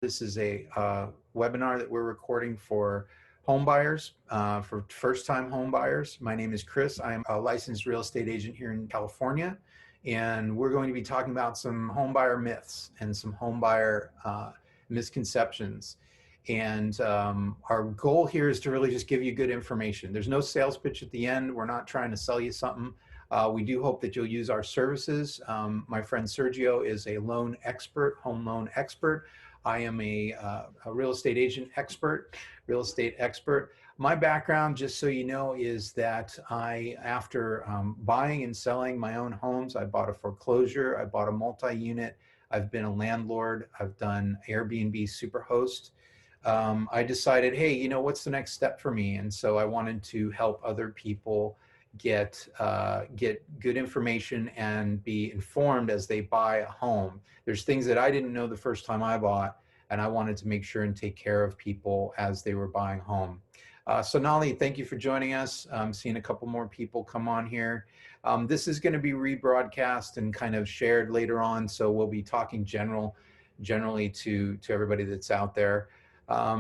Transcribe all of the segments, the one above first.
This is a webinar that we're recording for home buyers, for first-time home buyers. My name is Chris. I am a licensed real estate agent here in California, and we're going to be talking about some home buyer myths and some home buyer misconceptions. And our goal here is to really just give you good information. There's no sales pitch at the end. We're not trying to sell you something. We do hope that you'll use our services. My friend Sergio is a loan expert, home loan expert. I am a real estate agent expert, real estate expert. My background, just so you know, is that after buying and selling my own homes, I bought a foreclosure, I bought a multi-unit, I've been a landlord, I've done Airbnb Superhost. I decided, hey, you know, what's the next step for me? And so I wanted to help other people get good information and be informed as they buy a home. There's things that I didn't know the first time I bought, and I wanted to make sure and take care of people as they were buying home. Sonali, thank you for joining us. I'm seeing a couple more people come on here. This is going to be rebroadcast and kind of shared later on, so we'll be talking generally to everybody that's out there.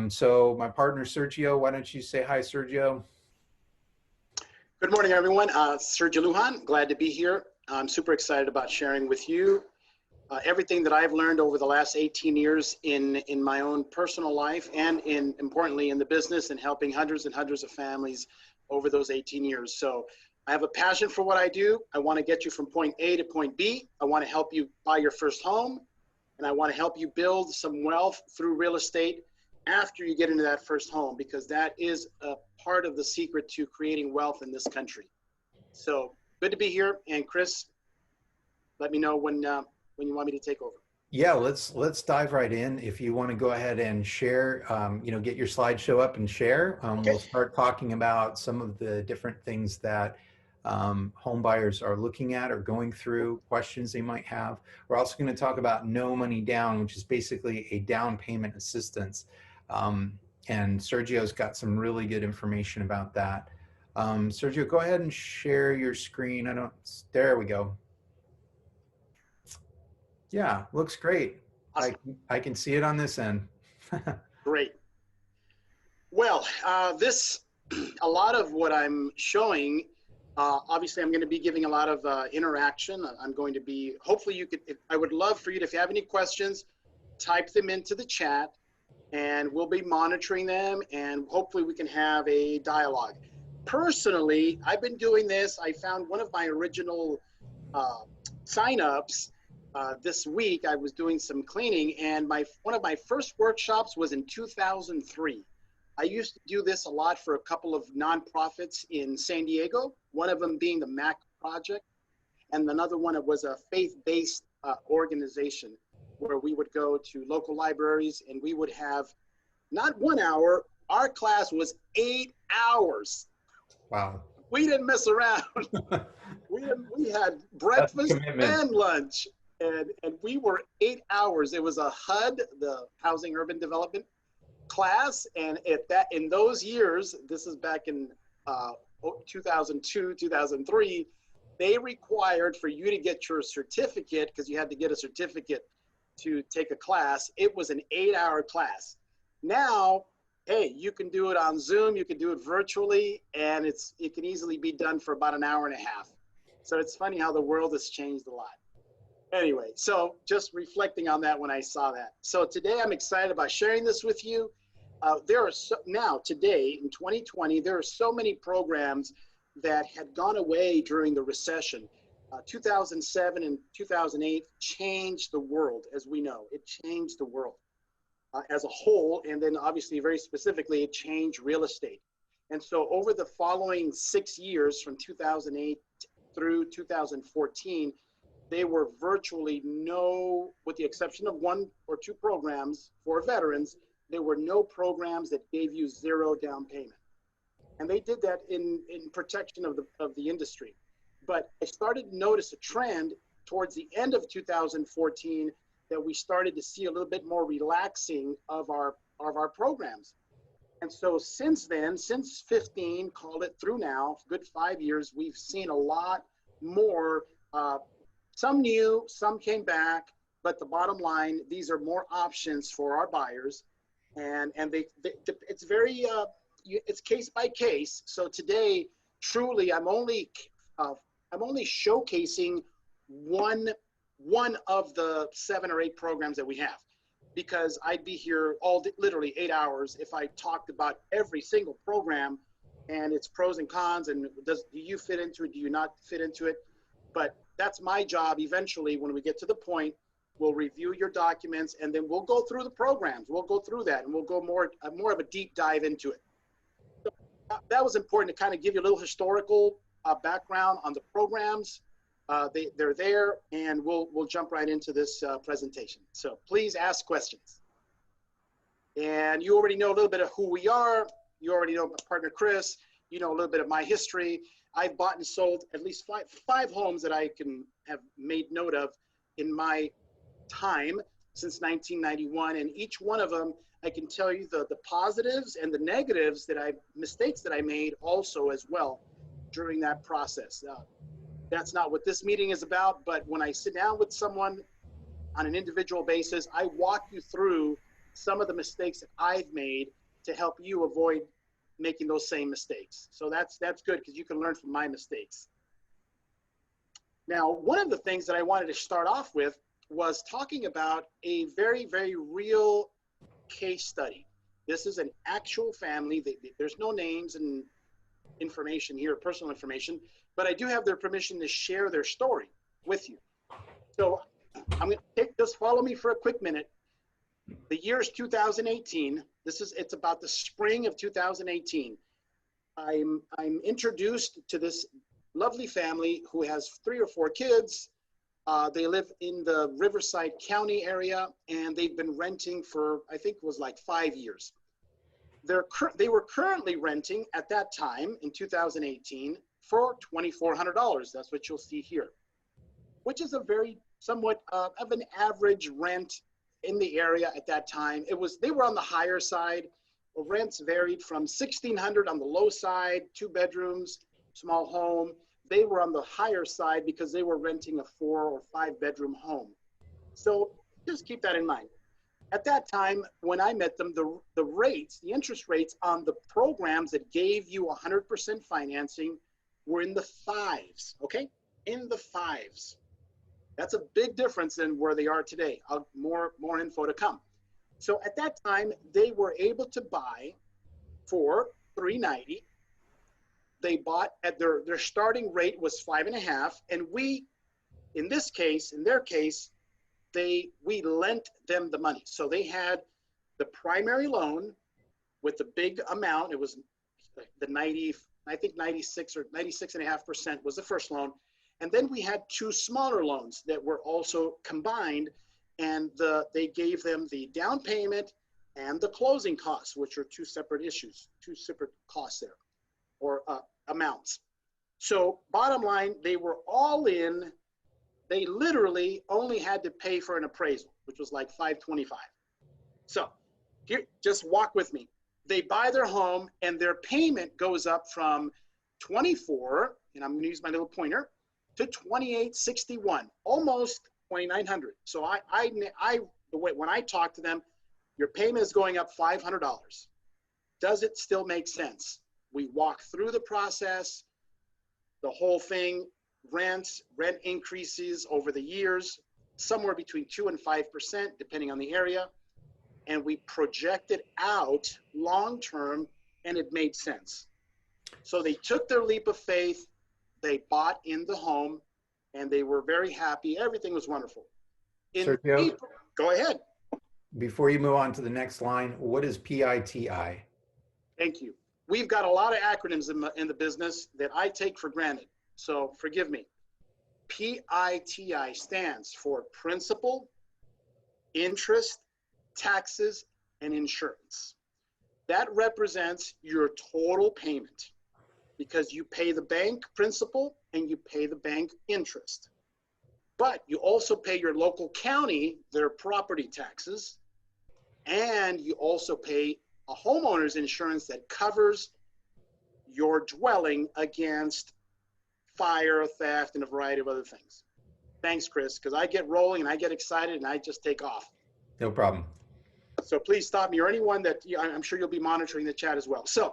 So my partner Sergio, why don't you say hi, Sergio? Good morning, everyone. Sergio Lujan, glad to be here. I'm super excited about sharing with you everything that I've learned over the last 18 years in my own personal life and importantly in the business and helping hundreds and hundreds of families over those 18 years. So I have a passion for what I do. I want to get you from point A to point B. I want to help you buy your first home, and I want to help you build some wealth through real estate after you get into that first home, because that is a part of the secret to creating wealth in this country. So good to be here. And Chris, let me know when you want me to take over. Yeah, let's dive right in. If you want to go ahead and share, you know, get your slideshow up and share. Okay. We'll start talking about some of the different things that home buyers are looking at or going through, questions they might have. We're also going to talk about no money down, which is basically a down payment assistance. And Sergio's got some really good information about that. Sergio, go ahead and share your screen. There we go. Yeah, looks great. Awesome. I can see it on this end. Great. Well, a lot of what I'm showing, obviously I'm going to be giving a lot of interaction. I'm going to be, hopefully I would love for you to, if you have any questions, type them into the chat, and we'll be monitoring them, and hopefully we can have a dialogue. Personally, I've been doing this. I found one of my original signups this week. I was doing some cleaning, and one of my first workshops was in 2003. I used to do this a lot for a couple of nonprofits in San Diego, one of them being the MAC Project, and another one was a faith-based organization, where we would go to local libraries and we would have not 1 hour, our class was 8 hours. Wow. We didn't mess around. we had breakfast and lunch, and we were 8 hours. It was a HUD, the Housing Urban Development class, and in those years, this is back in 2002, 2003, they required for you to get your certificate, because you had to get a certificate to take a class. It was an 8-hour class. Now, hey, you can do it on Zoom, you can do it virtually, and it can easily be done for about an hour and a half. So it's funny how the world has changed a lot. Anyway, so just reflecting on that when I saw that. So today I'm excited about sharing this with you. Now today in 2020, there are so many programs that had gone away during the recession. 2007 and 2008 changed the world, as we know. It changed the world as a whole, and then obviously very specifically, it changed real estate. And so over the following 6 years, from 2008 through 2014, they were virtually with the exception of 1 or 2 programs for veterans, there were no programs that gave you 0 down payment. And they did that in protection of the industry. But I started to notice a trend towards the end of 2014 that we started to see a little bit more relaxing of our programs. And so since then, since 15, call it through now, good 5 years, we've seen a lot more, some new, some came back, but the bottom line, these are more options for our buyers, and it's very it's case by case. So today, truly, I'm only showcasing one of the 7 or 8 programs that we have, because I'd be here literally 8 hours if I talked about every single program and its pros and cons, and do you fit into it, do you not fit into it? But that's my job. Eventually, when we get to the point, we'll review your documents, and then we'll go through the programs. We'll go through that, and we'll go more of a deep dive into it. So that was important to kind of give you a little historical background on the programs. They're there, and we'll jump right into this presentation. So please ask questions. And you already know a little bit of who we are. You already know my partner, Chris. You know a little bit of my history. I've bought and sold at least five homes that I can have made note of in my time since 1991. And each one of them, I can tell you the positives and the negatives mistakes that I made also as well during that process. That's not what this meeting is about, but when I sit down with someone on an individual basis, I walk you through some of the mistakes that I've made to help you avoid making those same mistakes. So that's good, because you can learn from my mistakes. Now, one of the things that I wanted to start off with was talking about a very, very real case study. This is an actual family. There's no names and information here, personal information, but I do have their permission to share their story with you. So I'm going to just follow me for a quick minute. The year is 2018. It's about the spring of 2018. I'm introduced to this lovely family who has 3 or 4 kids. They live in the Riverside County area, and they've been renting for, I think it was like 5 years. They were currently renting at that time in 2018 for $2,400. That's what you'll see here, which is a very somewhat of an average rent in the area at that time. They were on the higher side. The rents varied from $1,600 on the low side, 2 bedrooms, small home. They were on the higher side because they were renting a 4 or 5 bedroom home. So just keep that in mind. At that time, when I met them, the interest rates on the programs that gave you 100% financing were in the 5s, okay? In the 5s. That's a big difference than where they are today. More info to come. So at that time, they were able to buy for $390. They bought at their starting rate was 5.5, and in their case, we lent them the money. So they had the primary loan with the big amount. It was the 96 or 96.5% was the first loan. And then we had 2 smaller loans that were also combined, and they gave them the down payment and the closing costs, which are 2 separate issues, 2 separate costs there, or amounts. So bottom line, they were all in. They literally only had to pay for an appraisal, which was like $525. So here, just walk with me. They buy their home, and their payment goes up from 24, and I'm going to use my little pointer, to 2861, almost 2,900. So when I talk to them, your payment is going up $500. Does it still make sense? We walk through the process, the whole thing. Rent increases over the years, somewhere between 2 and 5%, depending on the area. And we projected out long term, and it made sense. So they took their leap of faith, they bought in the home, and they were very happy. Everything was wonderful. Sergio, go ahead. Before you move on to the next line, what is PITI? Thank you. We've got a lot of acronyms in the business that I take for granted, so forgive me. PITI stands for principal, interest, taxes, and insurance. That represents your total payment, because you pay the bank principal and you pay the bank interest. But you also pay your local county their property taxes, and you also pay a homeowner's insurance that covers your dwelling against fire, theft, and a variety of other things. Thanks, Chris, because I get rolling and I get excited and I just take off. No problem. So please stop me, or anyone that I'm sure you'll be monitoring the chat as well. So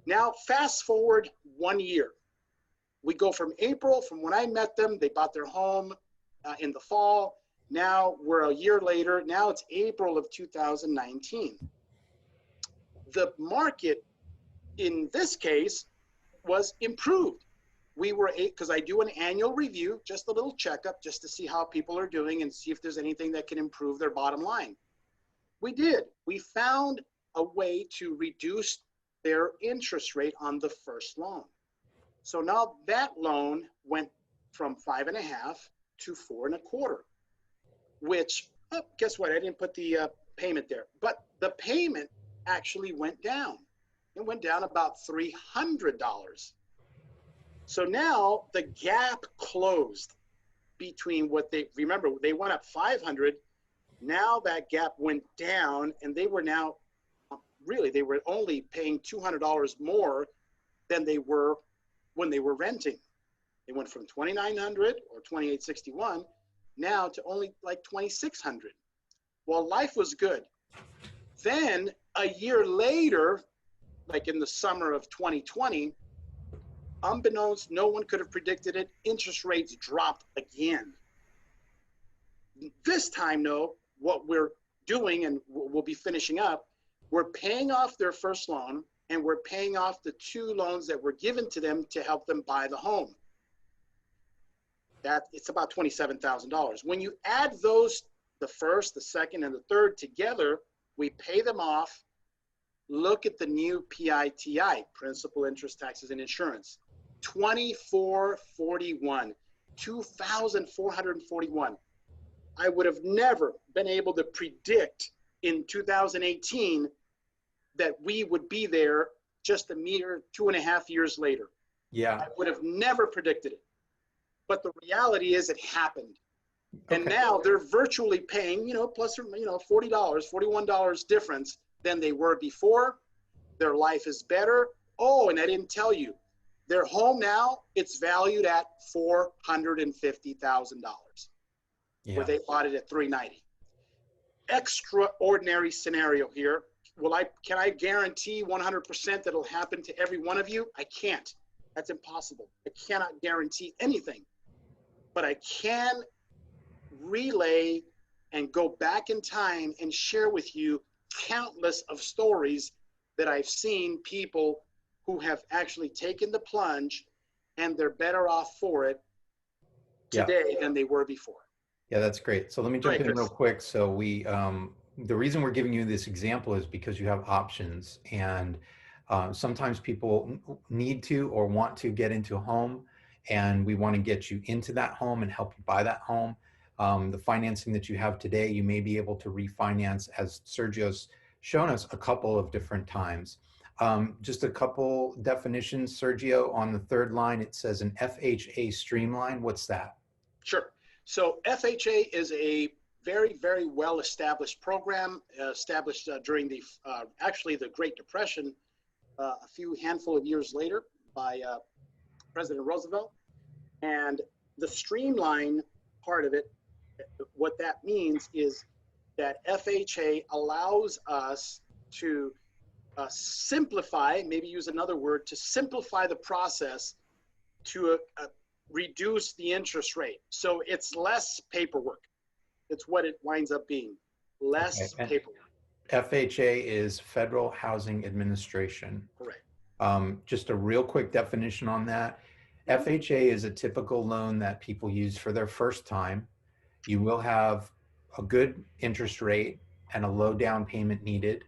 now fast forward 1 year. We go from April, from when I met them, they bought their home in the fall. Now we're a year later. Now it's April of 2019. The market in this case was improved. We were, because I do an annual review, just a little checkup, just to see how people are doing and see if there's anything that can improve their bottom line. We did. We found a way to reduce their interest rate on the first loan. So now that loan went from 5.5 to 4.25, which, oh, guess what? I didn't put the payment there, but the payment actually went down. It went down about $300. So now the gap closed between what they, remember, they went up 500. Now that gap went down, and they were now, really, they were only paying $200 more than they were when they were renting. They went from $2,900 or $2,861 now to only like $2,600. Well, life was good. Then a year later, like in the summer of 2020, unbeknownst, no one could have predicted it, interest rates dropped again. This time, though, what we're doing, and we'll be finishing up, we're paying off their first loan, and we're paying off the 2 loans that were given to them to help them buy the home. That it's about $27,000. When you add those, the first, the second, and the third together, we pay them off. Look at the new PITI, principal, interest, taxes, and insurance, $2,441, $2,441. I would have never been able to predict in 2018 that we would be there just a mere 2.5 years later. Yeah. I would have never predicted it. But the reality is it happened. Okay. And now they're virtually paying, plus or, $40, $41 difference than they were before. Their life is better. Oh, and I didn't tell you, their home now, it's valued at $450,000. Yeah. Where they bought it at $390. Extraordinary scenario here. Can I guarantee 100% that it'll happen to every one of you? I can't. That's impossible. I cannot guarantee anything. But I can relay and go back in time and share with you countless of stories that I've seen people who have actually taken the plunge, and they're better off for it today than they were before. Yeah, that's great. So let me jump in real quick. So the reason we're giving you this example is because you have options, and sometimes people need to or want to get into a home, and we want to get you into that home and help you buy that home. The financing that you have today, you may be able to refinance, as Sergio's shown us a couple of different times. Just a couple definitions, Sergio. On the third line, it says an FHA streamline. What's that? Sure. So FHA is a very, very well-established program, established during the actually the Great Depression, a handful of years later by President Roosevelt. And the streamline part of it, what that means is that FHA allows us to simplify, maybe use another word, to simplify the process to reduce the interest rate. So it's less paperwork. It's what it winds up being, less paperwork. FHA is Federal Housing Administration. Correct. Just a real quick definition on that. FHA is a typical loan that people use for their first time. You will have a good interest rate and a low down payment needed.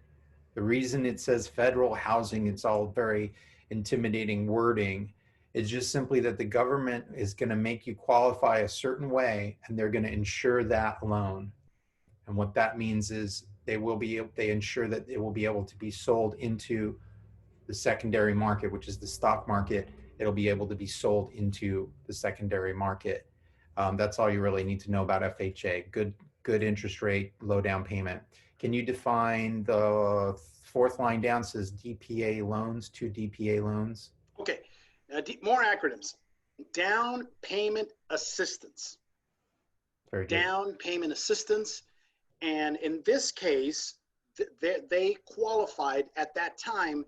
The reason it says federal housing, it's all very intimidating wording. It's just simply that the government is going to make you qualify a certain way, and they're going to insure that loan. And what that means is they ensure that it will be able to be sold into the secondary market, which is the stock market. It'll be able to be sold into the secondary market. That's all you really need to know about FHA. Good interest rate, low down payment. Can you define the fourth line down? Says DPA loans, 2 DPA loans. Okay, more acronyms. Down payment assistance. Very good. down payment assistance. And in this case, they qualified at that time.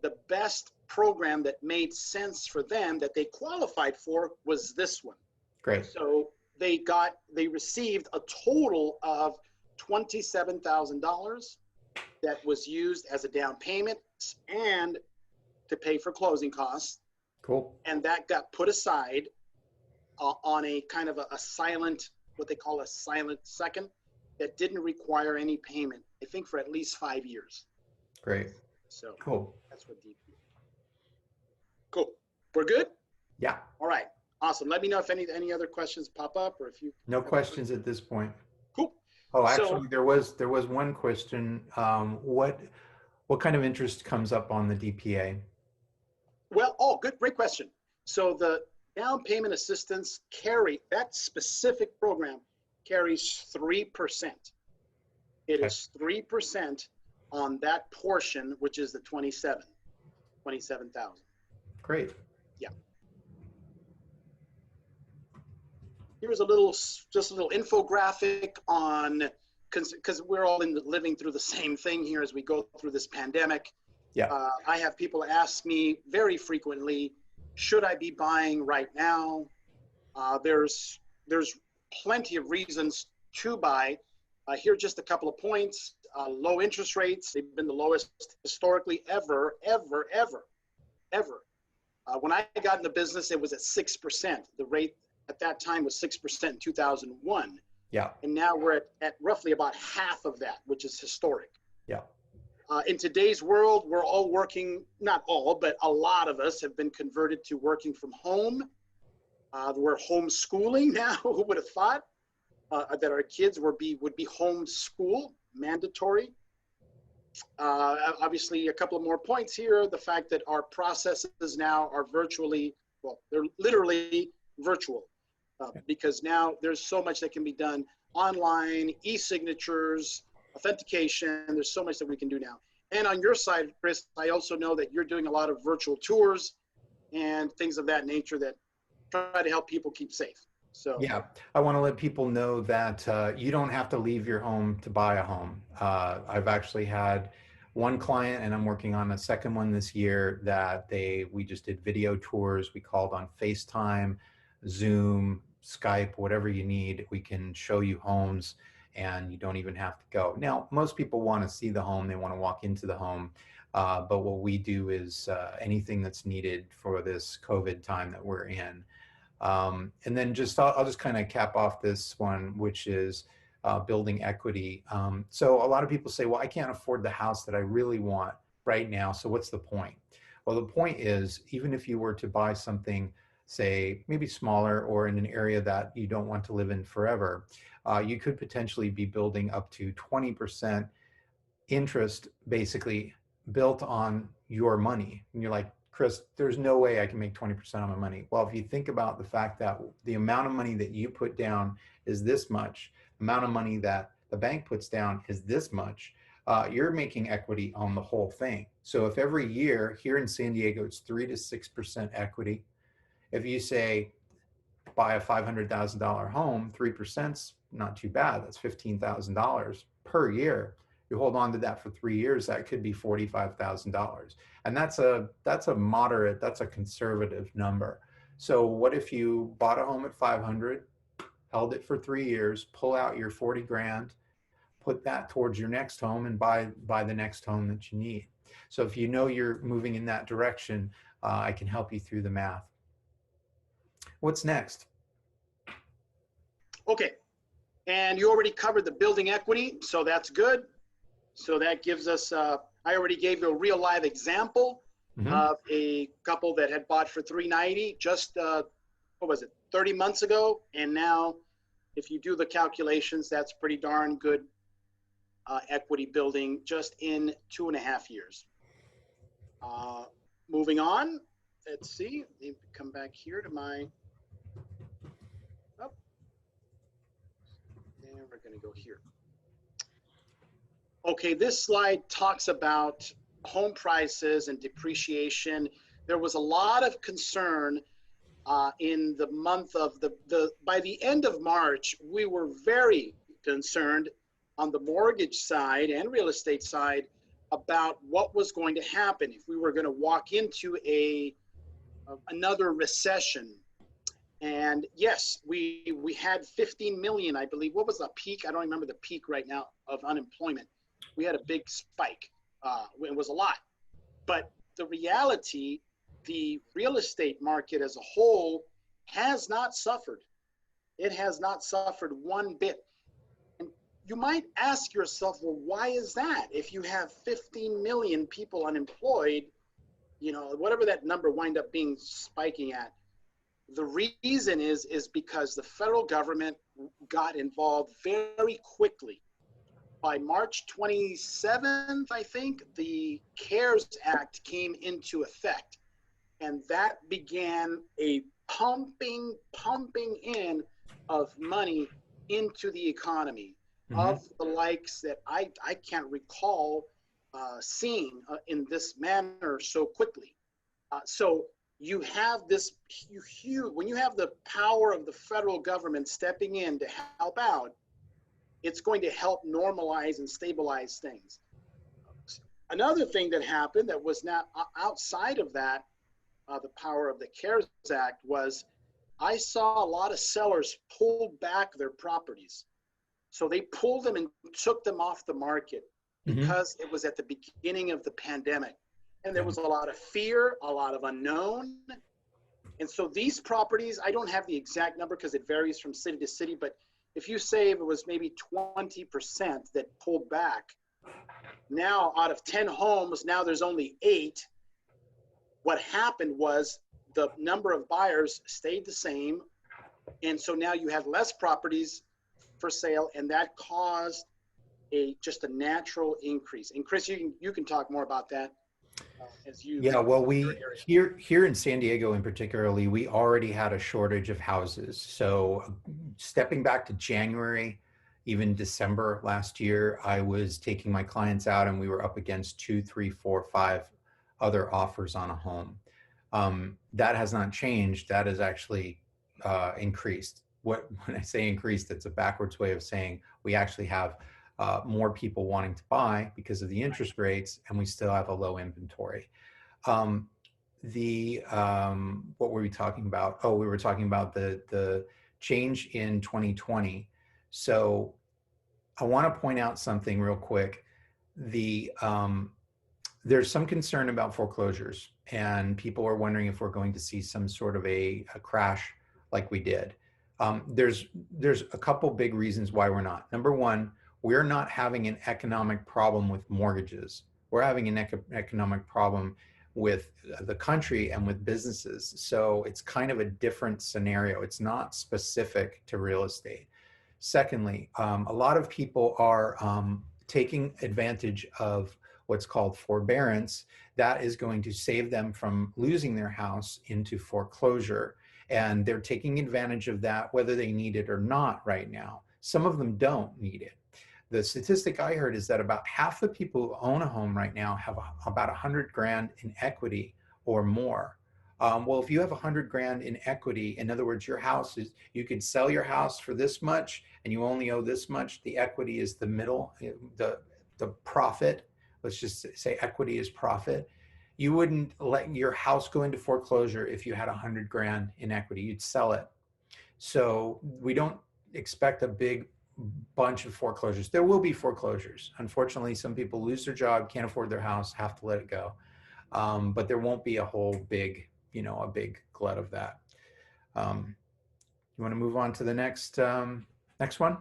The best program that made sense for them that they qualified for was this one. Great. So they received a total of $27,000 that was used as a down payment and to pay for closing costs. Cool. And that got put aside on a kind of a silent, what they call a silent second, that didn't require any payment, I think for at least 5 years. Great. So cool. That's what DP. Cool. We're good? Yeah. All right. Awesome. Let me know if any other questions pop up or if you. No questions at this point. Cool. Oh, actually, there was one question. What kind of interest comes up on the DPA? Well, great question. So the down payment assistance that specific program carries 3%. It is 3% on that portion, which is the 27,000. Great. Yeah. Here's just a little infographic on, because we're all living through the same thing here as we go through this pandemic. Yeah. I have people ask me very frequently, should I be buying right now? There's plenty of reasons to buy. Here are just a couple of points. Low interest rates, they've been the lowest historically ever. When I got in the business, it was at 6%. The rate at that time was 6% in 2001. Yeah. And now we're at roughly about half of that, which is historic. Yeah. In today's world, we're all working, not all, but a lot of us have been converted to working from home. We're homeschooling now. Who would have thought that our kids would be homeschool mandatory? Obviously, a couple of more points here. The fact that our processes now are they're literally virtual because now there's so much that can be done online, e-signatures, authentication. There's so much that we can do now. And on your side, Chris, I also know that you're doing a lot of virtual tours and things of that nature that try to help people keep safe. So yeah, I want to let people know that you don't have to leave your home to buy a home. I've actually had one client, and I'm working on a second one this year, that we just did video tours. We called on FaceTime, Zoom, Skype, whatever you need. We can show you homes and you don't even have to go. Now, most people want to see the home. They want to walk into the home. But what we do is anything that's needed for this COVID time that we're in. And then I'll just kind of cap off this one, which is building equity. So a lot of people say, well, I can't afford the house that I really want right now. So what's the point? Well, the point is, even if you were to buy something, say, maybe smaller or in an area that you don't want to live in forever, you could potentially be building up to 20% interest, basically built on your money. And you're like, Chris, there's no way I can make 20% on my money. Well, if you think about the fact that the amount of money that you put down is this much, the amount of money that the bank puts down is this much, you're making equity on the whole thing. So if every year here in San Diego, it's 3 to 6% equity, if you say buy a $500,000 home, 3%'s not too bad. That's $15,000 per year. You hold on to that for 3 years, that could be $45,000. And that's a moderate, that's a conservative number. So what if you bought a home at 500, held it for 3 years, pull out your 40 grand, put that towards your next home and buy the next home that you need. So if you know you're moving in that direction, I can help you through the math. What's next? Okay. And you already covered the building equity, so that's good. So that gives us, I already gave you a real live example of a couple that had bought for $390 just, 30 months ago. And now if you do the calculations, that's pretty darn good equity building just in 2.5 years. Moving on, let's see, let me come back here to my, and we're gonna go here. Okay, this slide talks about home prices and depreciation. There was a lot of concern in the month of by the end of March, we were very concerned on the mortgage side and real estate side about what was going to happen if we were going to walk into another recession. And yes, we had 15 million, I believe. What was the peak? I don't remember the peak right now of unemployment. We had a big spike. It was a lot. But the reality, the real estate market as a whole has not suffered. It has not suffered one bit. And you might ask yourself, well, why is that? If you have 15 million people unemployed, you know, whatever that number wind up being spiking at, the reason is because the federal government got involved very quickly. By March 27th, I think, the CARES Act came into effect. And that began a pumping in of money into the economy of the likes that I can't recall seeing in this manner so quickly. So you have this huge, when you have the power of the federal government stepping in to help out, it's going to help normalize and stabilize things. Another thing that happened that was not outside of that, the power of the CARES Act, was I saw a lot of sellers pull back their properties. So they pulled them and took them off the market because it was at the beginning of the pandemic. And there was a lot of fear, a lot of unknown. And so these properties, I don't have the exact number because it varies from city to city, but if you say it was maybe 20% that pulled back, now out of 10 homes, now there's only 8. What happened was the number of buyers stayed the same. And so now you have less properties for sale, and that caused just a natural increase. And Chris, you can talk more about that. Yeah, well, we here in San Diego in particularly, we already had a shortage of houses. So stepping back to January, even December last year, I was taking my clients out and we were up against 2, 3, 4, 5 other offers on a home. That has not changed. That has actually increased. When I say increased, it's a backwards way of saying we actually have more people wanting to buy because of the interest rates, and we still have a low inventory. What were we talking about? Oh, we were talking about the change in 2020. So I want to point out something real quick. There's some concern about foreclosures, and people are wondering if we're going to see some sort of a crash like we did. There's a couple big reasons why we're not. Number one, we're not having an economic problem with mortgages. We're having an economic problem with the country and with businesses. So it's kind of a different scenario. It's not specific to real estate. Secondly, a lot of people are taking advantage of what's called forbearance. That is going to save them from losing their house into foreclosure. And they're taking advantage of that, whether they need it or not right now. Some of them don't need it. The statistic I heard is that about half the people who own a home right now have about 100 grand in equity or more. Well, if you have 100 grand in equity, in other words, your house is, you could sell your house for this much and you only owe this much. The equity is the middle, the profit. Let's just say equity is profit. You wouldn't let your house go into foreclosure if you had 100 grand in equity. You'd sell it. So we don't expect a big bunch of foreclosures. There will be foreclosures. Unfortunately, some people lose their job, can't afford their house, have to let it go. But there won't be a whole big, a big glut of that. You want to move on to the next one?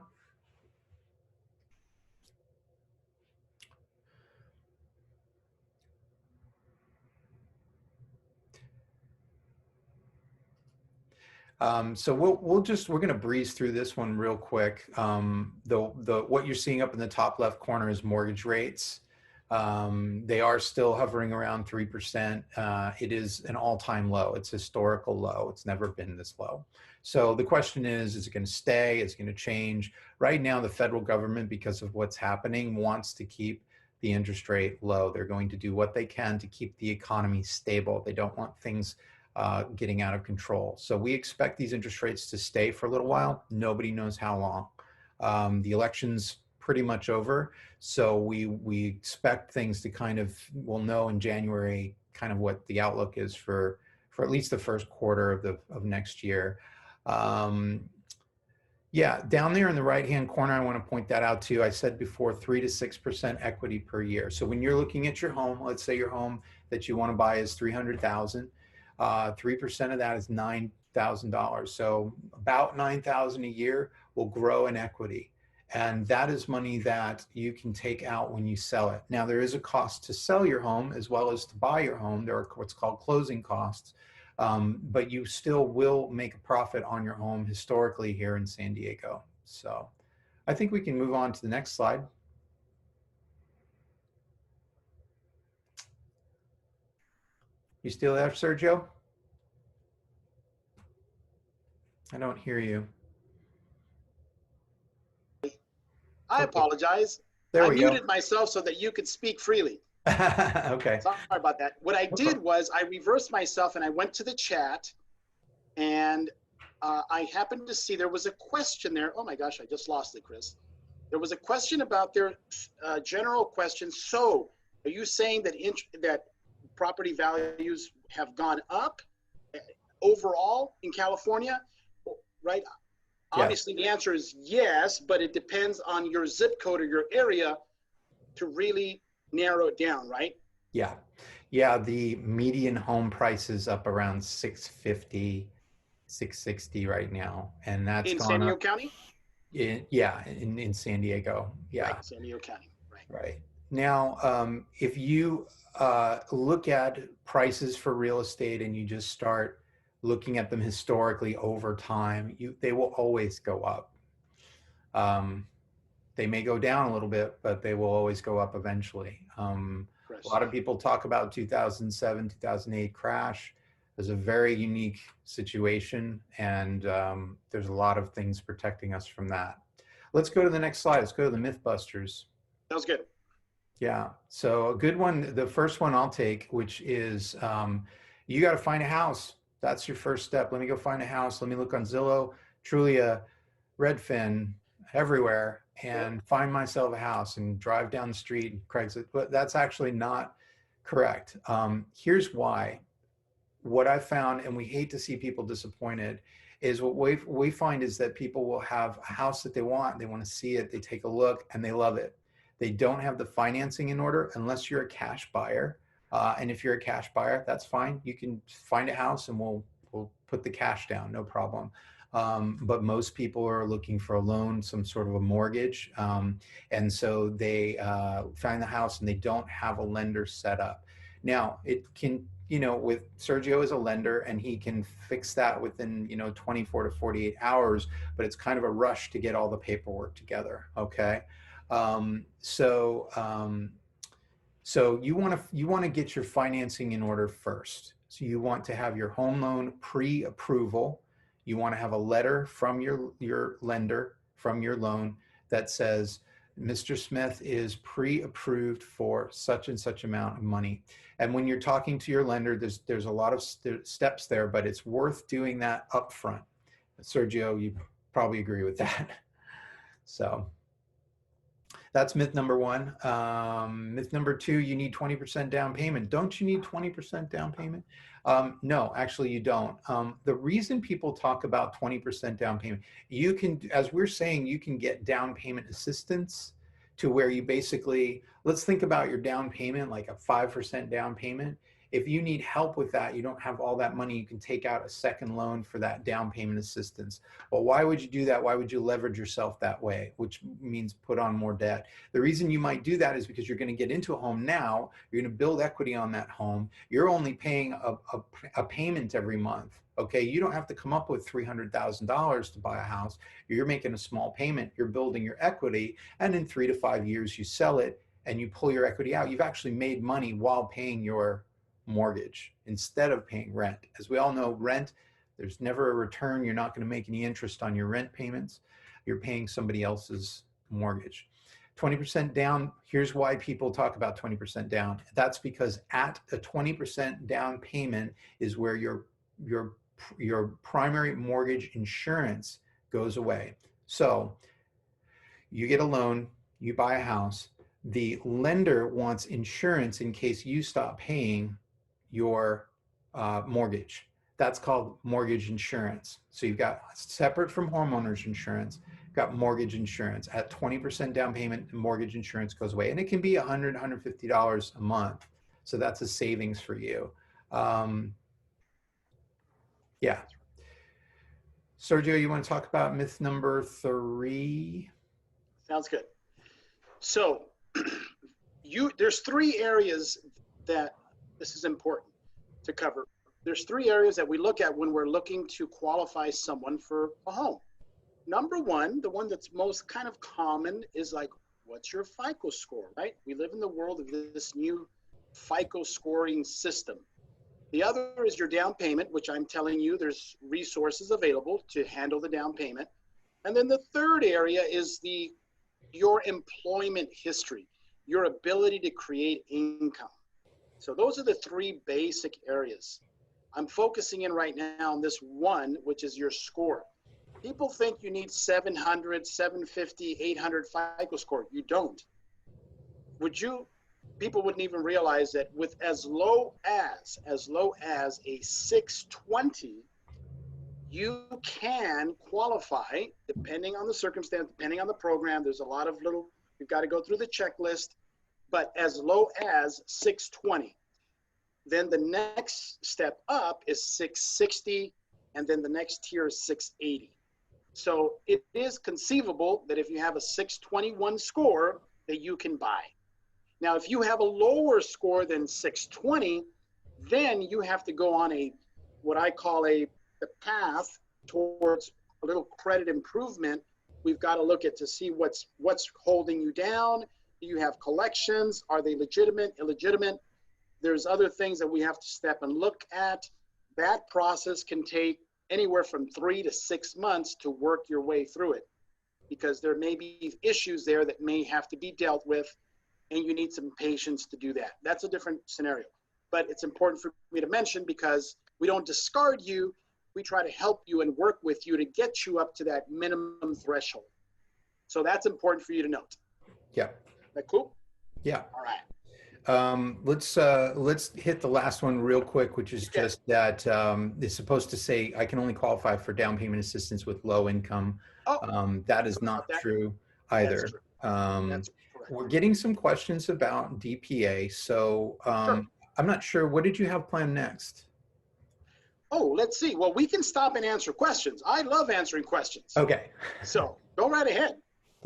So we're going to breeze through this one real quick. What you're seeing up in the top left corner is mortgage rates. They are still hovering around 3%. It is an all-time low. It's historical low. It's never been this low. So the question is it going to stay? Is it going to change? Right now, the federal government, because of what's happening, wants to keep the interest rate low. They're going to do what they can to keep the economy stable. They don't want things getting out of control. So we expect these interest rates to stay for a little while. Nobody knows how long. The election's pretty much over, so we expect things to kind of, we'll know in January kind of what the outlook is for at least the first quarter of next year. Yeah, down there in the right-hand corner, I want to point that out too. I said before, 3 to 6% equity per year. So when you're looking at your home, let's say your home that you want to buy is $300,000, 3% of that is $9,000. So about $9,000 a year will grow in equity. And that is money that you can take out when you sell it. Now, there is a cost to sell your home as well as to buy your home. There are what's called closing costs. But you still will make a profit on your home historically here in San Diego. So I think we can move on to the next slide. You still there, Sergio? I don't hear you. I apologize. I muted myself so that you could speak freely. Okay. Sorry about that. What I did was I reversed myself and I went to the chat, and I happened to see there was a question there. Oh my gosh, I just lost it, Chris. There was a question about their general question. So are you saying that that property values have gone up overall in California, right? Yeah. Obviously the answer is yes, but it depends on your zip code or your area to really narrow it down, right? Yeah. Yeah, the median home price is up around 650, 660 right now. And that's in San Diego County? In San Diego. Yeah. Right, San Diego County, right. Right. Now, if you look at prices for real estate and you just start looking at them historically over time, they will always go up. They may go down a little bit, but they will always go up eventually. A lot of people talk about 2007, 2008 crash as a very unique situation, and there's a lot of things protecting us from that. Let's go to the next slide. Let's go to the Mythbusters. Sounds good. Yeah, so a good one, the first one I'll take, which is you got to find a house. That's your first step. Let me go find a house. Let me look on Zillow, Trulia, Redfin, everywhere, and find myself a house and drive down the street and Craigslist. But that's actually not correct. Here's why. What I found, and we hate to see people disappointed, is what we find is that people will have a house that they want to see it, they take a look, and they love it. They don't have the financing in order unless you're a cash buyer. And if you're a cash buyer, that's fine. You can find a house and we'll put the cash down, no problem. But most people are looking for a loan, some sort of a mortgage. And so they find the house and they don't have a lender set up. Now, it can, with Sergio as a lender, and he can fix that within, 24 to 48 hours, but it's kind of a rush to get all the paperwork together, okay? So you want to get your financing in order first. So you want to have your home loan pre-approval. You want to have a letter from your lender, from your loan, that says Mr. Smith is pre-approved for such and such amount of money. And when you're talking to your lender, there's a lot of steps there, but it's worth doing that upfront. Sergio, you probably agree with that. So that's myth number one. Myth number two, you need 20% down payment. Don't you need 20% down payment? No, actually you don't. The reason people talk about 20% down payment, you can, as we're saying, you can get down payment assistance to where you basically, let's think about your down payment, like a 5% down payment. If you need help with that, you don't have all that money, you can take out a second loan for that down payment assistance. Well, why would you do that? Why would you leverage yourself that way, which means put on more debt? The reason you might do that is because you're going to get into a home now, you're going to build equity on that home, you're only paying a payment every month, okay? You don't have to come up with $300,000 to buy a house. You're making a small payment, you're building your equity, and in 3 to 5 years you sell it and you pull your equity out. You've actually made money while paying your mortgage instead of paying rent. As we all know, rent, there's never a return. You're not going to make any interest on your rent payments. You're paying somebody else's mortgage. 20% down, here's why people talk about 20% down. That's because at a 20% down payment is where your your primary mortgage insurance goes away. So you get a loan, you buy a house, the lender wants insurance in case you stop paying your mortgage. That's called mortgage insurance. So you've got, separate from homeowners insurance, got mortgage insurance. At 20% down payment, mortgage insurance goes away. And it can be $100, $150 a month. So that's a savings for you. Yeah. Sergio, you want to talk about myth number 3? Sounds good. So there's 3 areas that this is important to cover. There's 3 areas that we look at when we're looking to qualify someone for a home. Number 1, the one that's most kind of common, is like, what's your FICO score, right? We live in the world of this new FICO scoring system. The other is your down payment, which I'm telling you there's resources available to handle the down payment. And then the third area is your employment history, your ability to create income. So those are the 3 basic areas. I'm focusing in right now on this one, which is your score. People think you need 700, 750, 800 FICO score. You don't. People wouldn't even realize that with as low as a 620, you can qualify, depending on the circumstance, depending on the program. There's a lot of you've got to go through the checklist, but as low as 620. Then the next step up is 660, and then the next tier is 680. So it is conceivable that if you have a 621 score, that you can buy. Now, if you have a lower score than 620, then you have to go on what I call the path towards a little credit improvement. We've got to look at to see what's holding you down. Do you have collections? Are they legitimate, illegitimate? There's other things that we have to step and look at. That process can take anywhere from 3 to 6 months to work your way through it, because there may be issues there that may have to be dealt with, and you need some patience to do that. That's a different scenario. But it's important for me to mention, because we don't discard you. We try to help you and work with you to get you up to that minimum threshold. So that's important for you to note. Yeah. Is that cool? Yeah. All right. Let's hit the last one real quick, which is just that it's supposed to say I can only qualify for down payment assistance with low income. That is not true either. That's true. That's correct. We're getting some questions about DPA. So Sure. I'm not sure. What did you have planned next? Oh, let's see. Well, we can stop and answer questions. I love answering questions. Okay. So go right ahead.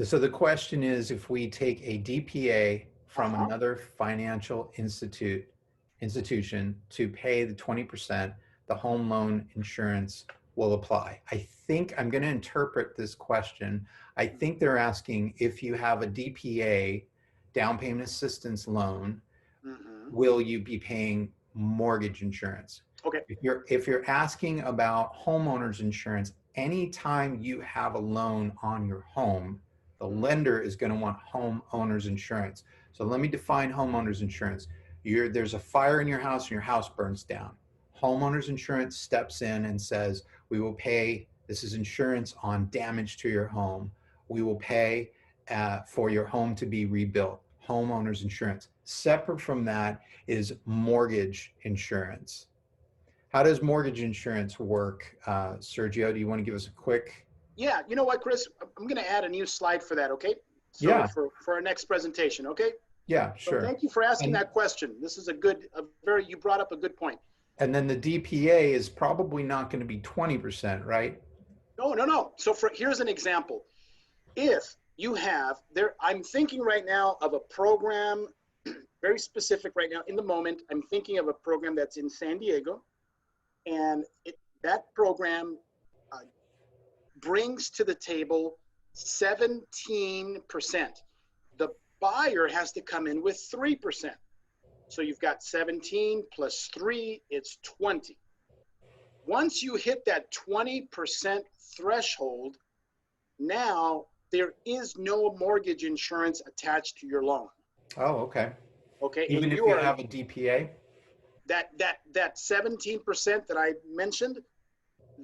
So the question is, if we take a DPA from another financial institution to pay the 20%, the home loan insurance will apply. I think I'm going to interpret this question. I think they're asking, if you have a DPA, down payment assistance loan, will you be paying mortgage insurance? Okay. If you're asking about homeowners insurance, anytime you have a loan on your home, the lender is going to want homeowners insurance. So let me define homeowners insurance. There's a fire in your house and your house burns down. Homeowners insurance steps in and says, we will pay, this is insurance on damage to your home. We will pay for your home to be rebuilt. Homeowners insurance. Separate from that is mortgage insurance. How does mortgage insurance work? Sergio, do you want to give us a quick? Yeah, you know what, Chris? I'm going to add a new slide for that, okay? So yeah. For our next presentation, okay? Yeah, sure. So thank you for asking that question. This is you brought up a good point. And then the DPA is probably not going to be 20%, right? No. So here's an example. If you have I'm thinking right now of a program, very specific right now in the moment. I'm thinking of a program that's in San Diego, and that program brings to the table 17%. The buyer has to come in with 3%. So you've got 17 plus 3, it's 20. Once you hit that 20% threshold, now there is no mortgage insurance attached to your loan. Oh, okay. Okay. Even if you have a DPA? That 17% that I mentioned,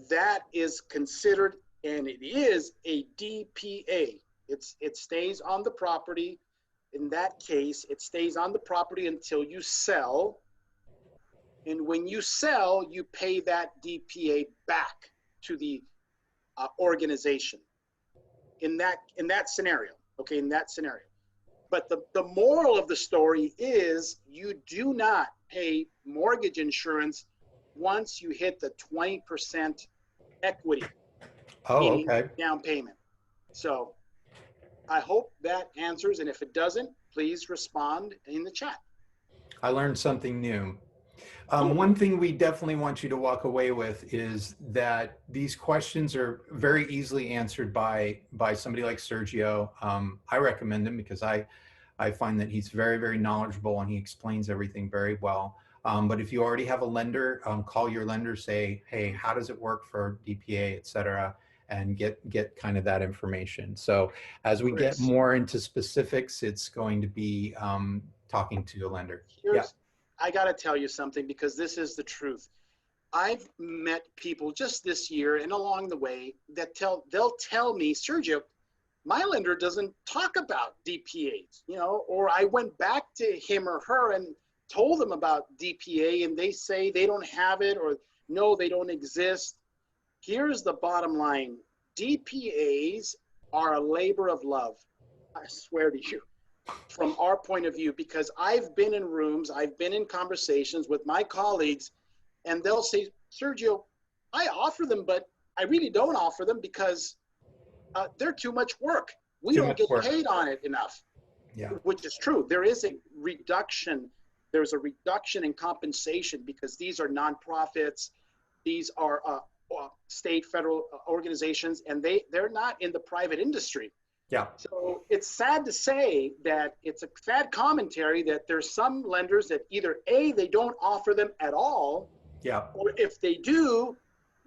that is considered, and it is a DPA. It stays on the property. In that case, it stays on the property until you sell. And when you sell, you pay that DPA back to the organization. In that scenario, okay, in that scenario. But the moral of the story is you do not pay mortgage insurance once you hit the 20% equity, meaning okay. down payment. So I hope that answers, and if it doesn't, please respond in the chat. I learned something new. One thing we definitely want you to walk away with is that these questions are very easily answered by somebody like Sergio. I recommend him because I find that he's very, very knowledgeable and he explains everything very well. But if you already have a lender, call your lender, say, hey, how does it work for DPA, et cetera, and get kind of that information. So as we get more into specifics, it's going to be talking to a lender. I got to tell you something, because this is the truth. I've met people just this year and along the way that they'll tell me, Sergio, my lender doesn't talk about DPAs, you know, or I went back to him or her and told them about DPA and they say they don't have it, or no, they don't exist. Here's the bottom line. DPAs are a labor of love. I swear to you, from our point of view, because I've been in rooms, I've been in conversations with my colleagues, and they'll say, Sergio, I offer them, but I really don't offer them because they're too much work. We don't get paid on it enough. Yeah. Which is true. There is a reduction. There's a reduction in compensation because these are nonprofits. These are state, federal organizations, and they're not in the private industry. Yeah. So it's sad to say that it's a sad commentary that there's some lenders that either A, they don't offer them at all. Yeah. Or if they do,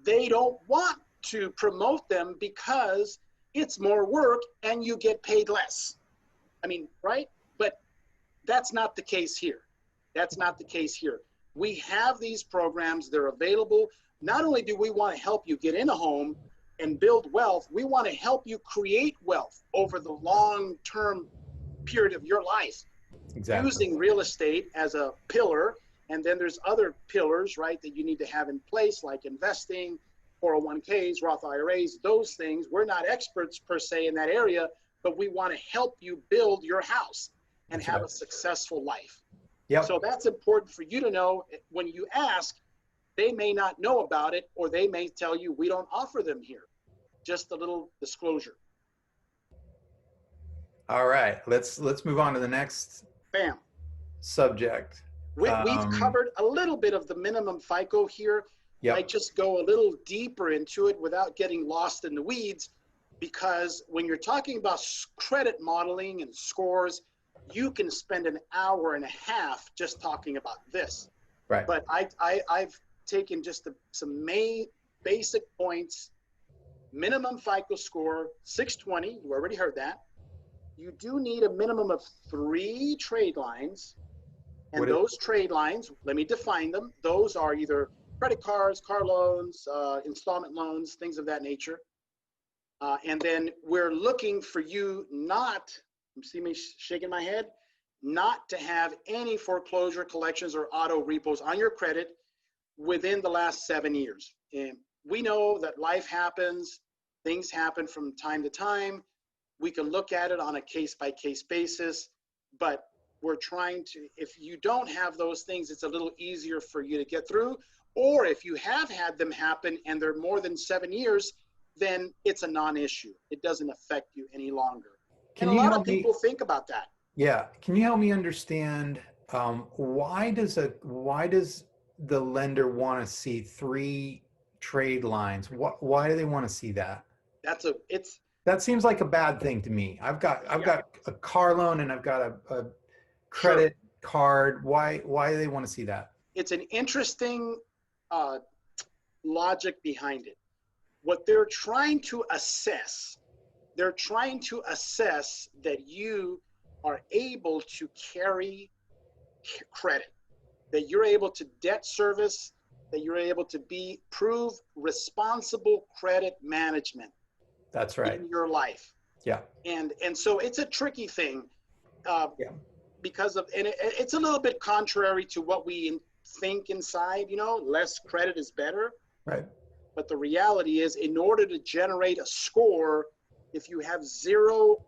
they don't want to promote them because it's more work and you get paid less. I mean, right? But that's not the case here. That's not the case here. We have these programs, they're available. Not only do we want to help you get in a home and build wealth, we want to help you create wealth over the long-term period of your life. Exactly. Using real estate as a pillar, and then there's other pillars, right, that you need to have in place, like investing, 401ks, Roth IRAs, those things. We're not experts per se in that area, but we want to help you build your house and have a successful life. Yep. So that's important for you to know. When you ask, they may not know about it, or they may tell you, we don't offer them here. Just a little disclosure. All right, let's move on to the next subject. We've covered a little bit of the minimum FICO here. Yep. I just go a little deeper into it without getting lost in the weeds, because when you're talking about credit modeling and scores, you can spend an hour and a half just talking about this. Right. But I've taken just some main basic points. Minimum FICO score, 620, you already heard that. You do need a minimum of 3 trade lines. And those trade lines, let me define them. Those are either credit cards, car loans, installment loans, things of that nature. And then we're looking for you not, you see me shaking my head, not to have any foreclosure collections or auto repos on your credit within the last 7 years. And we know that life happens, things happen from time to time. We can look at it on a case-by-case basis, but we're trying to, if you don't have those things, it's a little easier for you to get through. Or if you have had them happen and they're more than 7 years, then it's a non-issue. It doesn't affect you any longer. And a lot of people think about that. Yeah. Can you help me understand why does the lender want to see 3 trade lines? Why do they want to see that? That seems like a bad thing to me. I've got a car loan and I've got a credit card. Why do they want to see that? It's an interesting logic behind it. What they're trying to assess, that you are able to carry credit. that you're able to debt service, that you're able to prove responsible credit management. That's right. In your life. Yeah. And so it's a tricky thing Yeah. because of, and it's a little bit contrary to what we think inside, you know, less credit is better. Right. But the reality is, in order to generate a score, if you have zero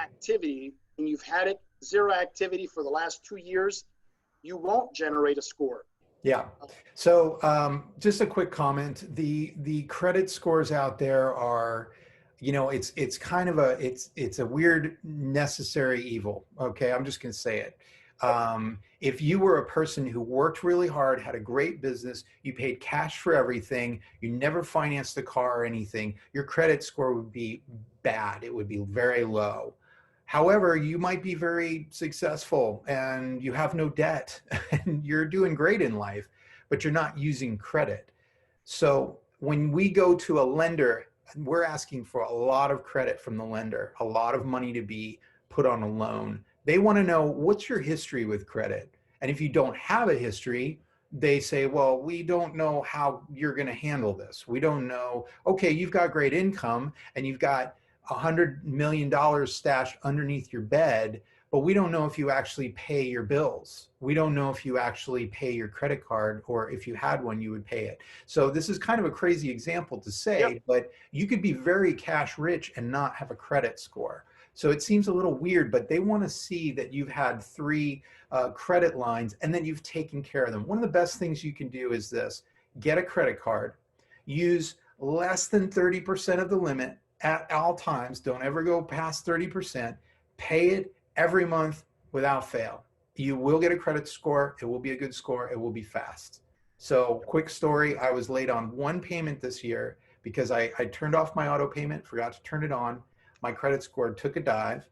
activity and you've had it zero activity for the last 2 years, you won't generate a score. Yeah. So just a quick comment. The credit scores out there are, you know, it's kind of it's a weird necessary evil. Okay, I'm just gonna say it. If you were a person who worked really hard, had a great business, you paid cash for everything, you never financed a car or anything, your credit score would be bad. It would be very low. However, you might be very successful and you have no debt and you're doing great in life, but you're not using credit. So when we go to a lender, we're asking for a lot of credit from the lender, a lot of money to be put on a loan. They want to know, what's your history with credit? And if you don't have a history, they say, well, we don't know how you're going to handle this. We don't know. Okay, you've got great income and you've got $100 million stashed underneath your bed, but we don't know if you actually pay your bills. We don't know if you actually pay your credit card, or if you had one, you would pay it. So this is kind of a crazy example to say, yep, but you could be very cash rich and not have a credit score. So it seems a little weird, but they want to see that you've had 3 credit lines and then you've taken care of them. One of the best things you can do is this: get a credit card, use less than 30% of the limit at all times. Don't ever go past 30%. Pay it every month without fail. You will get a credit score. It will be a good score. It will be fast. So quick story, I was late on 1 payment this year because I turned off my auto payment, forgot to turn it on. My credit score took a dive.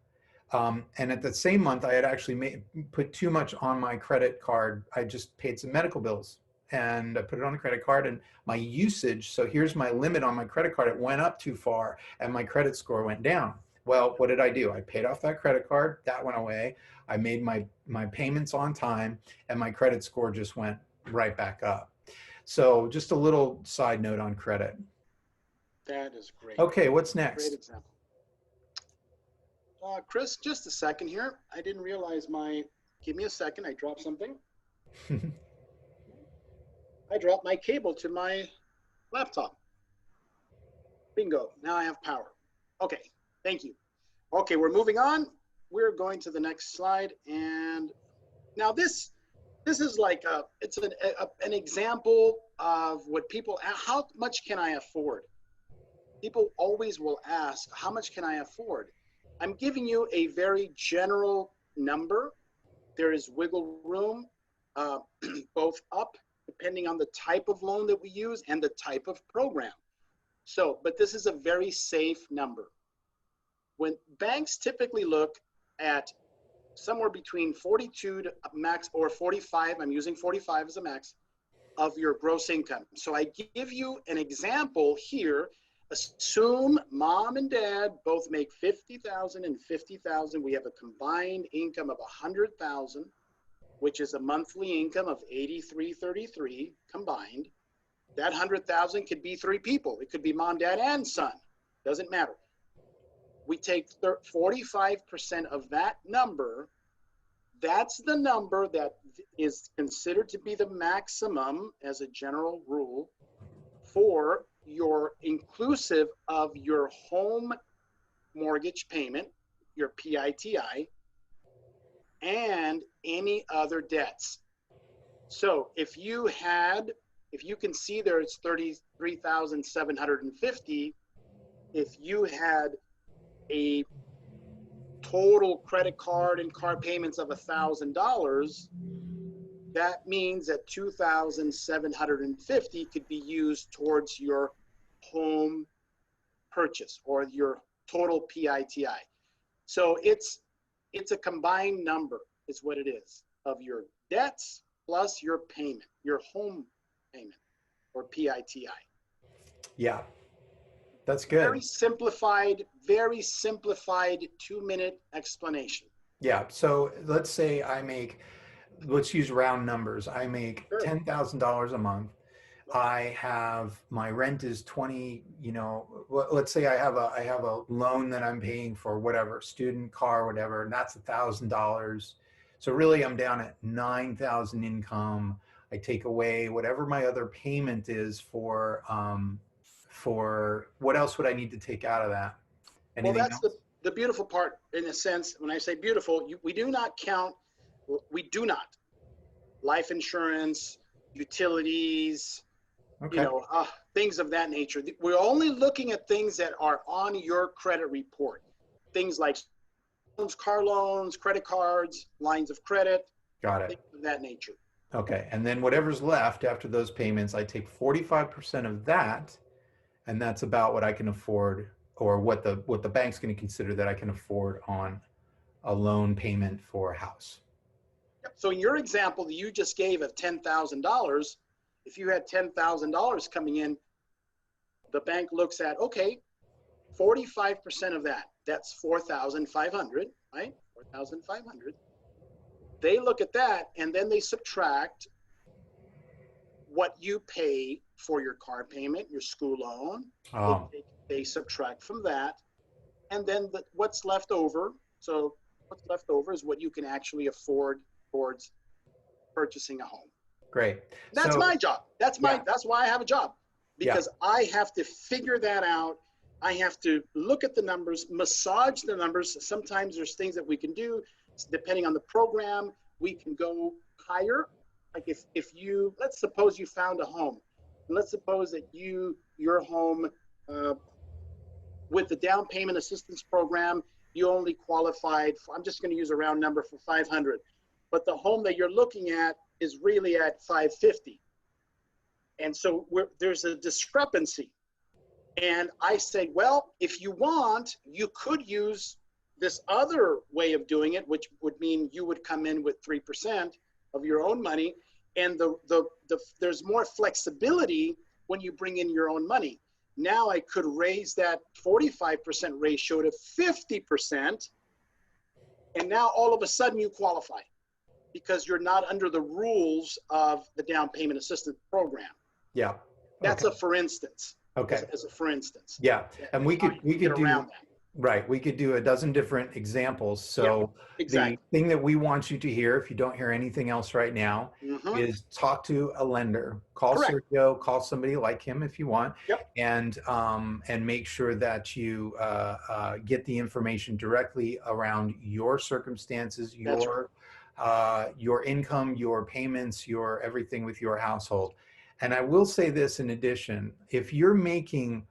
And at the same month, I had actually put too much on my credit card. I just paid some medical bills and I put it on the credit card, and my usage, so here's my limit on my credit card, it went up too far and my credit score went down. Well, what did I do? I paid off that credit card, that went away. I made my payments on time and my credit score just went right back up. So just a little side note on credit. That is great. Okay, what's next? Great example. Chris, just a second here. I didn't realize give me a second, I dropped something. I dropped my cable to my laptop. Bingo, now I have power. Okay, thank you. Okay, we're moving on. We're going to the next slide. And now this is like it's an example of what people, how much can I afford? People always will ask, how much can I afford? I'm giving you a very general number. There is wiggle room, both up, depending on the type of loan that we use and the type of program. So, but this is a very safe number. When banks typically look at somewhere between 42 to max, or 45, I'm using 45 as a max, of your gross income. So I give you an example here. Assume mom and dad both make $50,000 and $50,000. We have a combined income of $100,000, which is a monthly income of $83.33 combined. That $100,000 could be 3 people. It could be mom, dad, and son. Doesn't matter. We take 45% of that number. That's the number that is considered to be the maximum, as a general rule, for your inclusive of your home mortgage payment, your PITI, and any other debts. So if you can see there, it's $33,750. If you had a total credit card and car payments of $1,000, that means that $2,750 could be used towards your home purchase or your total PITI. So it's a combined number is what it is, of your debts plus your payment, your home payment, or PITI. Yeah, that's good. Very simplified 2-minute explanation. Yeah, so let's say I make let's use round numbers. I make Sure. $10,000 a month. I have my rent is 20, let's say I have a loan that I'm paying for whatever, student car, whatever, and that's $1,000. So really I'm down at 9,000 income. I take away whatever my other payment is for what else would I need to take out of that? Well, Anything that's else? the beautiful part in a sense. When I say beautiful, we do not count, we do not life insurance, utilities, Okay. things of that nature. We're only looking at things that are on your credit report. Things like loans, car loans, credit cards, lines of credit, Got it. things of that nature. Okay. And then whatever's left after those payments, I take 45% of that, and that's about what I can afford, or what the bank's going to consider that I can afford on a loan payment for a house. So in your example that you just gave of $10,000, if you had $10,000 coming in, the bank looks at, okay, 45% of that, that's 4,500, right? 4,500. They look at that and then they subtract what you pay for your car payment, your school loan. Oh, They subtract from that. And then what's left over. So what's left over is what you can actually afford towards purchasing a home. great. That's So, my job. That's yeah, why I have a job, yeah, because I have to figure that out. I have to look at the numbers, massage the numbers. Sometimes there's things that we can do depending on the program. We can go higher. Like if you, let's suppose you found a home, and let's suppose that your home with the down payment assistance program, you only qualified for, I'm just going to use a round number, for 500, but the home that you're looking at is really at 550. And so there's a discrepancy. And I say, well, if you want, you could use this other way of doing it, which would mean you would come in with 3% of your own money. And there's more flexibility when you bring in your own money. Now I could raise that 45% ratio to 50%. And now all of a sudden you qualify because you're not under the rules of the down payment assistance program. yeah. That's Okay. a for instance. Okay. As a for instance. Yeah. And we could get do, around that. right. We could do a dozen different examples. Yeah, So the exactly. thing that we want you to hear, if you don't hear anything else right now, Mm-hmm. is talk to a lender. Call Correct. Sergio, call somebody like him if you want, Yep. and make sure that you get the information directly around your circumstances, That's right. your income, your payments, your everything with your household. And I will say this in addition: if you're making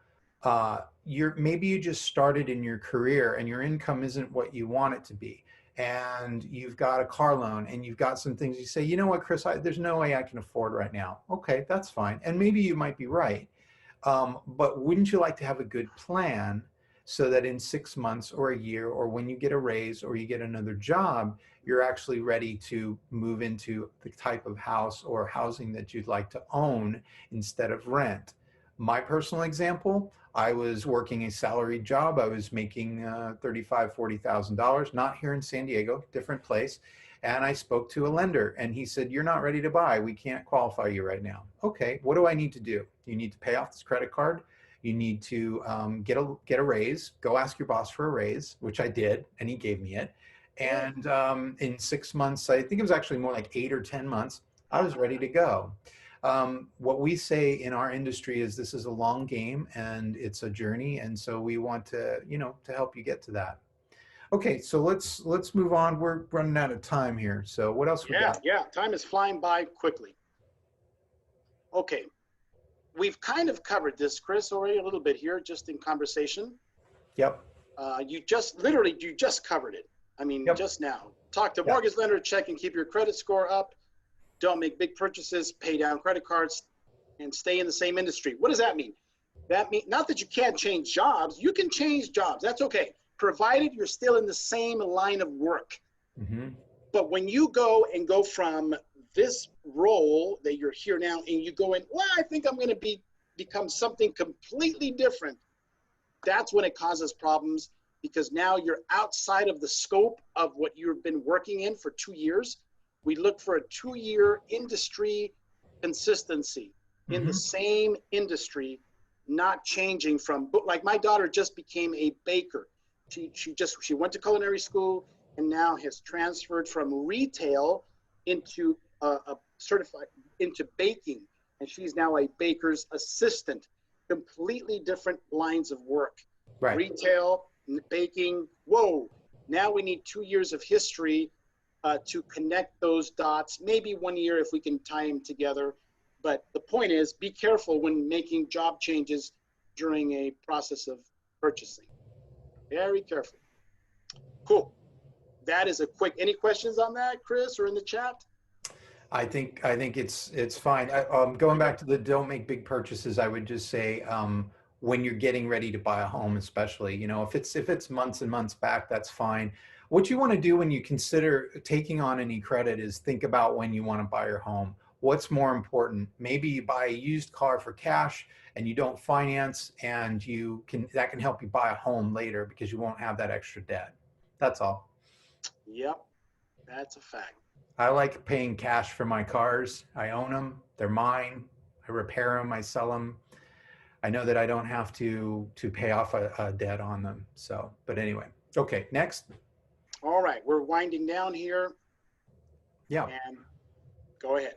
maybe you just started in your career and your income isn't what you want it to be, and you've got a car loan and you've got some things, you say, you know what, Chris, there's no way I can afford right now. Okay, that's fine. And maybe you might be right. But wouldn't you like to have a good plan so that in 6 months or a year, or when you get a raise or you get another job, you're actually ready to move into the type of house or housing that you'd like to own instead of rent? My personal example, I was working a salaried job. I was making $35,000, $40,000, not here in San Diego, different place. And I spoke to a lender and he said, you're not ready to buy. We can't qualify you right now. Okay, what do I need to do? You need to pay off this credit card. You need to get a raise. Go ask your boss for a raise, which I did, and he gave me it. And in 6 months, I think it was actually more like 8 or 10 months, I was ready to go. What we say in our industry is this is a long game and it's a journey. And so we want to, to help you get to that. Okay, so let's move on. We're running out of time here. So what else we got? Yeah. Time is flying by quickly. Okay. We've kind of covered this, Chris, already a little bit here, just in conversation. Yep. You just covered it. I mean, Yep. just now. Talk to a Yep. mortgage lender, check and keep your credit score up. Don't make big purchases, pay down credit cards, and stay in the same industry. What does that mean? That means not that you can't change jobs. You can change jobs. That's okay, provided you're still in the same line of work. Mm-hmm. But when you go from this role that you're here now and you go in, well, I think I'm going to become something completely different. That's when it causes problems, because now you're outside of the scope of what you've been working in for 2 years. We look for a 2-year industry consistency in the same industry, not changing from, like my daughter just became a baker. She went to culinary school and now has transferred from retail into a certified into baking, and she's now a baker's assistant. Completely different lines of work. Right. Retail, baking. Whoa! Now we need 2 years of history to connect those dots. Maybe 1 year if we can tie them together. But the point is, be careful when making job changes during a process of purchasing. Very careful. Cool. That is a quick. Any questions on that, Chris, or in the chat? I think it's fine. Going back to the don't make big purchases, I would just say when you're getting ready to buy a home, especially, you know, if it's months and months back, that's fine. What you want to do when you consider taking on any credit is think about when you want to buy your home. What's more important? Maybe you buy a used car for cash and you don't finance, and that can help you buy a home later because you won't have that extra debt. That's all. Yep, that's a fact. I like paying cash for my cars. I own them. They're mine. I repair them. I sell them. I know that I don't have to pay off a debt on them. So, but anyway, okay, next. All right, we're winding down here. Yeah. And go ahead.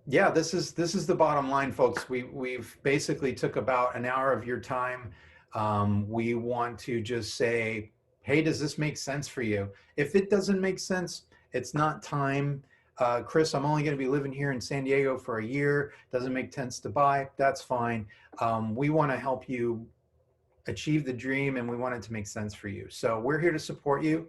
Yeah, this is the bottom line, folks. We've basically took about an hour of your time. We want to just say, hey, does this make sense for you? If it doesn't make sense, it's not time. Chris, I'm only going to be living here in San Diego for a year. Doesn't make sense to buy. That's fine. We want to help you achieve the dream, and we want it to make sense for you. So we're here to support you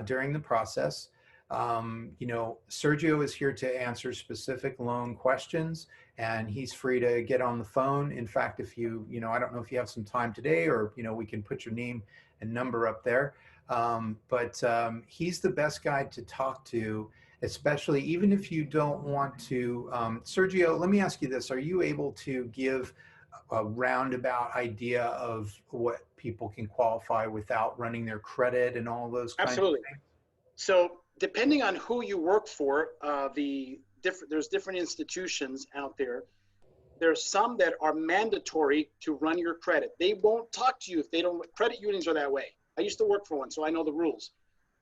during the process. You know, Sergio is here to answer specific loan questions, and he's free to get on the phone. In fact, if you know, I don't know if you have some time today, or, you know, we can put your name and number up there. But he's the best guy to talk to, especially even if you don't want to. Sergio, let me ask you this. Are you able to give a roundabout idea of what people can qualify without running their credit and all those kinds Absolutely. of things? So depending on who you work for, there's different institutions out there. There's some that are mandatory to run your credit. They won't talk to you if they don't. Credit unions are that way. I used to work for one, so I know the rules.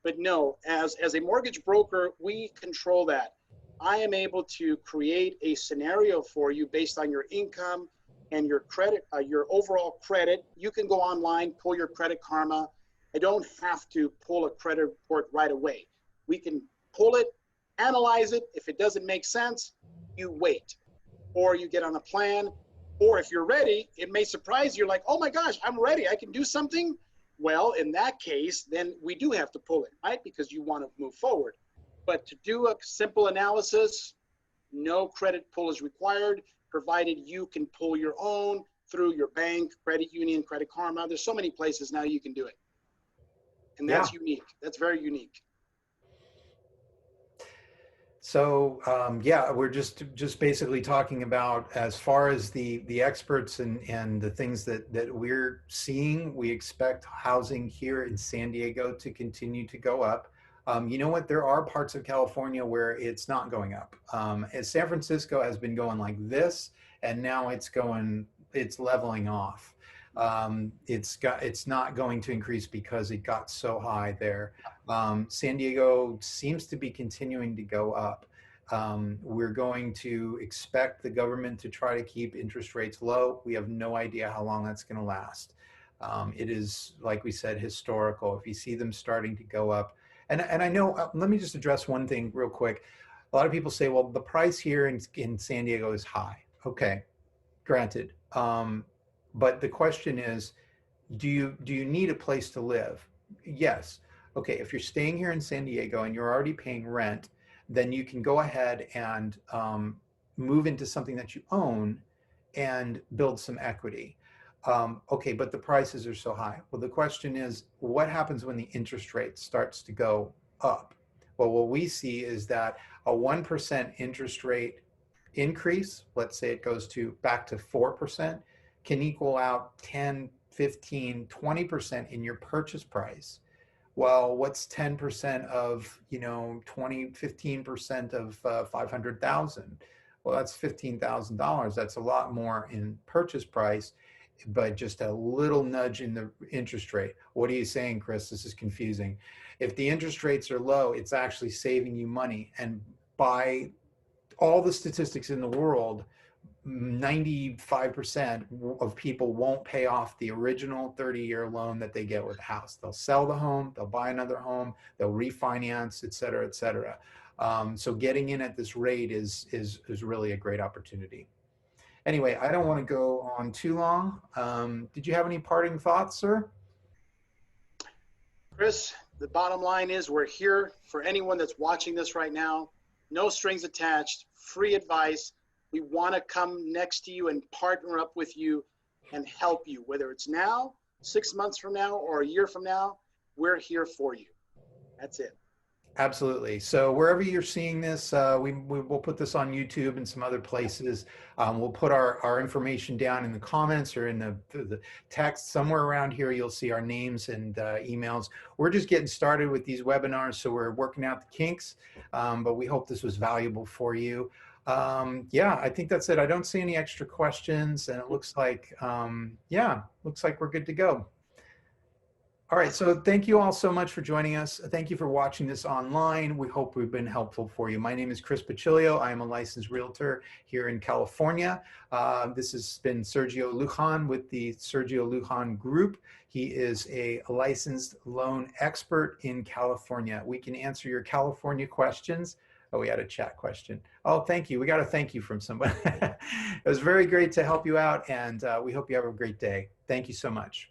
But no, as a mortgage broker, we control that. I am able to create a scenario for you based on your income and your credit, your overall credit. You can go online, pull your Credit Karma. I don't have to pull a credit report right away. We can pull it, analyze it. If it doesn't make sense, you wait, or you get on a plan. Or if you're ready, it may surprise you. You're like, oh my gosh, I'm ready. I can do something. Well, in that case, then we do have to pull it, right? Because you want to move forward. But to do a simple analysis, no credit pull is required, provided you can pull your own through your bank, credit union, Credit Karma. There's so many places now you can do it. And that's unique. That's very unique. So yeah, we're just basically talking about, as far as the experts and the things that we're seeing. We expect housing here in San Diego to continue to go up. You know what? There are parts of California where it's not going up. As San Francisco has been going like this, and now it's leveling off. It's not going to increase because it got so high there. San Diego seems to be continuing to go up. We're going to expect the government to try to keep interest rates low. We have no idea how long that's going to last. It is, like we said, historical. If you see them starting to go up, and I know, let me just address one thing real quick. A lot of people say, well, the price here in San Diego is high. Okay, granted. But the question is, do you need a place to live? Yes. Okay, if you're staying here in San Diego and you're already paying rent, then you can go ahead and move into something that you own and build some equity. Okay, but the prices are so high. Well, the question is, what happens when the interest rate starts to go up? Well, what we see is that a 1% interest rate increase, let's say it goes back to 4%, can equal out 10, 15, 20% in your purchase price. Well, what's 10% of, 15% of 500,000? Well, that's $15,000. That's a lot more in purchase price, but just a little nudge in the interest rate. What are you saying, Chris? This is confusing. If the interest rates are low, it's actually saving you money. And by all the statistics in the world, 95% of people won't pay off the original 30-year loan that they get with a house. They'll sell the home, they'll buy another home, they'll refinance, et cetera, et cetera. So getting in at this rate is really a great opportunity. Anyway, I don't want to go on too long. Did you have any parting thoughts, sir? Chris, the bottom line is we're here for anyone that's watching this right now. No strings attached, free advice. We want to come next to you and partner up with you and help you, whether it's now, 6 months from now, or a year from now. We're here for you. That's it. Absolutely. So wherever you're seeing this, we'll put this on YouTube and some other places. We'll put our information down in the comments or in the text. Somewhere around here, you'll see our names and emails. We're just getting started with these webinars, so we're working out the kinks, but we hope this was valuable for you. Yeah, I think that's it. I don't see any extra questions, and it looks like, yeah, looks like we're good to go. All right, so thank you all so much for joining us. Thank you for watching this online. We hope we've been helpful for you. My name is Chris Pacilio. I am a licensed realtor here in California. This has been Sergio Lujan with the Sergio Lujan Group. He is a licensed loan expert in California. We can answer your California questions. Oh, we had a chat question. Oh, thank you. We got a thank you from somebody. It was very great to help you out, and we hope you have a great day. Thank you so much.